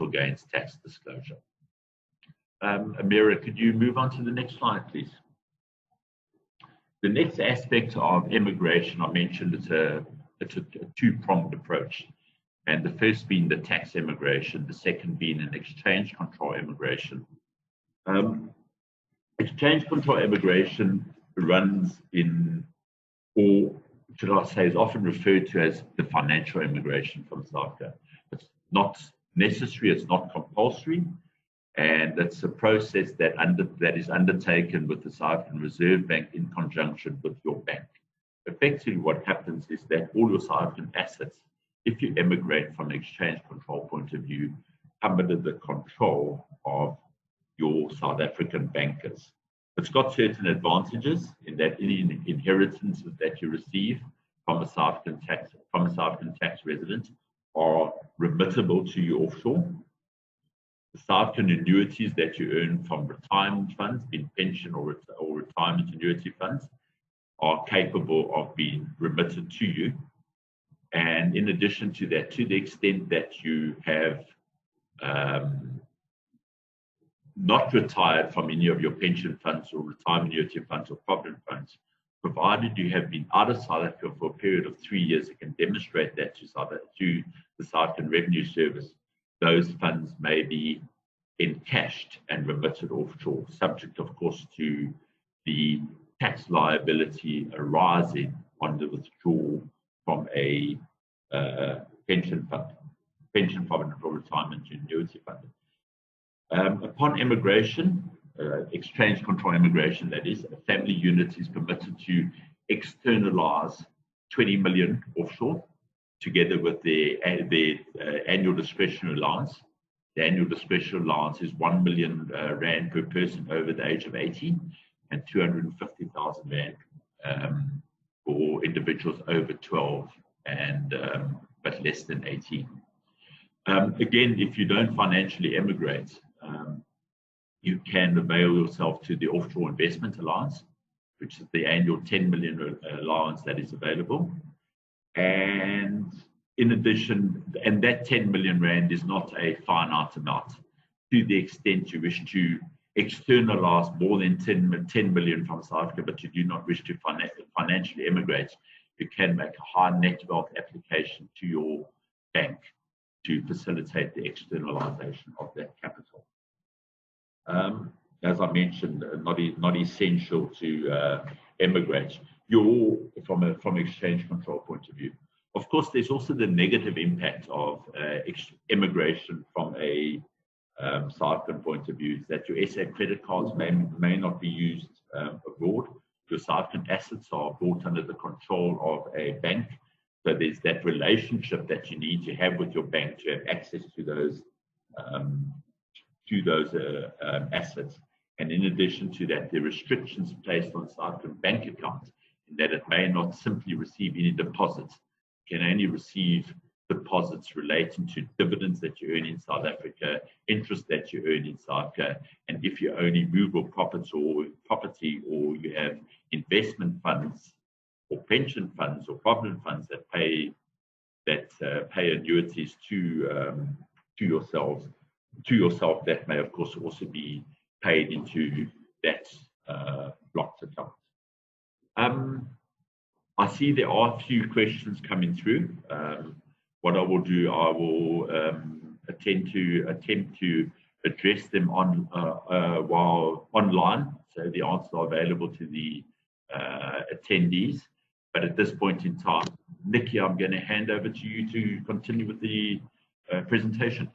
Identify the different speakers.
Speaker 1: gains tax disclosure. Amira, could you move on to the next slide, please? The next aspect of immigration, I mentioned, it's a two-pronged approach. And the first being the tax immigration, the second being an exchange control immigration. Exchange control immigration runs in, or should I say, is often referred to as the financial immigration from South Africa. It's not necessary, it's not compulsory, and it's a process that is undertaken with the South African Reserve Bank in conjunction with your bank. Effectively, what happens is that all your South African assets, if you emigrate from an exchange control point of view, come under the control of your South African bankers. It's got certain advantages in that any inheritances that you receive from a South African tax resident are remittable to you offshore. The South African annuities that you earn from retirement funds, being pension or retirement annuity funds, are capable of being remitted to you. And in addition to that, to the extent that you have not retired from any of your pension funds or retirement annuity funds or provident funds, provided you have been out of South Africa for a period of 3 years, you can demonstrate that to the South African Revenue Service. Those funds may be encashed and remitted offshore, subject, of course, to the tax liability arising on the withdrawal from a pension fund, pension provident or retirement annuity fund. Upon immigration, exchange control immigration, that is, a family unit is permitted to externalize 20 million offshore, together with their annual discretionary allowance. The annual discretionary allowance is 1 million rand per person over the age of 18 and 250,000 rand for individuals over 12 and but less than 18. Again, if you don't financially emigrate, you can avail yourself to the offshore investment allowance, which is the annual 10 million allowance that is available. And in addition, and that 10 million rand is not a finite amount. To the extent you wish to externalize more than 10 million from South Africa, but you do not wish to financially emigrate, you can make a high net wealth application to your bank to facilitate the externalization of that capital. As I mentioned, not essential to emigrate. From exchange control point of view. Of course, there's also the negative impact of immigration from a South African point of view, is that your SA credit cards may not be used abroad. Your South African assets are brought under the control of a bank. So there's that relationship that you need to have with your bank to have access to those assets. And in addition to that, there are restrictions placed on South African bank accounts in that it may not simply receive any deposits. It can only receive deposits relating to dividends that you earn in South Africa, interest that you earn in South Africa, and if you own immovable property or you have investment funds or pension funds or provident funds that pay annuities to yourself, that may of course also be paid into that blocked account. I see there are a few questions coming through. What I will do, I will attempt to address them while online, so the answers are available to the attendees. But at this point in time, Nikki, I'm going to hand over to you to continue with the presentation.